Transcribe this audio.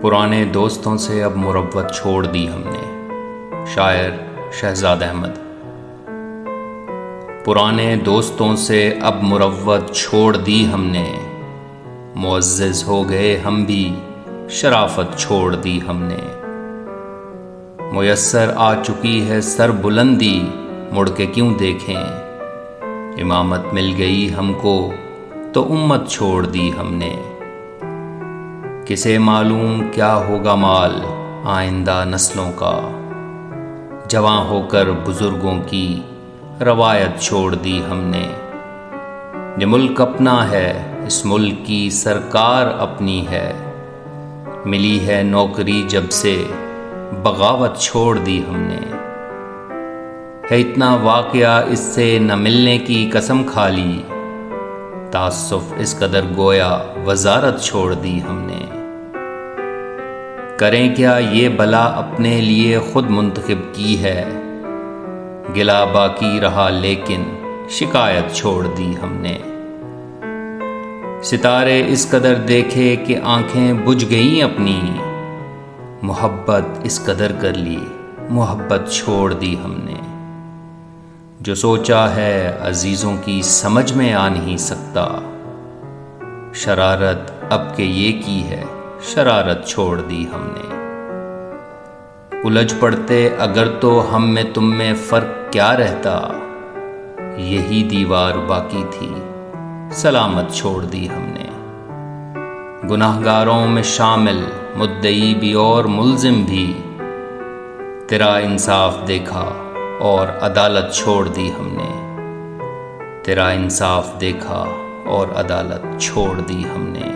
پرانے دوستوں سے اب مروت چھوڑ دی ہم نے۔ شاعر شہزاد احمد۔ پرانے دوستوں سے اب مروت چھوڑ دی ہم نے، معزز ہو گئے ہم بھی شرافت چھوڑ دی ہم نے۔ میسر آ چکی ہے سر بلندی، مڑ کے کیوں دیکھیں، امامت مل گئی ہم کو تو امت چھوڑ دی ہم نے۔ کسے معلوم کیا ہوگا مال آئندہ نسلوں کا، جواں ہو کر بزرگوں کی روایت چھوڑ دی ہم نے۔ یہ ملک اپنا ہے، اس ملک کی سرکار اپنی ہے، ملی ہے نوکری جب سے بغاوت چھوڑ دی ہم نے۔ ہے اتنا واقعہ اس سے نہ ملنے کی قسم کھا لی، تعسف اس قدر گویا وزارت چھوڑ دی ہم نے۔ کریں کیا یہ بلا اپنے لیے خود منتخب کی ہے، گلہ باقی رہا لیکن شکایت چھوڑ دی ہم نے۔ ستارے اس قدر دیکھے کہ آنکھیں بجھ گئیں اپنی، محبت اس قدر کر لی محبت چھوڑ دی ہم نے۔ جو سوچا ہے عزیزوں کی سمجھ میں آ نہیں سکتا، شرارت اب کہ یہ کی ہے شرارت چھوڑ دی ہم نے۔ الجھ پڑتے اگر تو ہم میں تم میں فرق کیا رہتا، یہی دیوار باقی تھی سلامت چھوڑ دی ہم نے۔ گناہگاروں میں شامل مدعی بھی اور ملزم بھی، تیرا انصاف دیکھا اور عدالت چھوڑ دی ہم نے۔ تیرا انصاف دیکھا اور عدالت چھوڑ دی ہم نے۔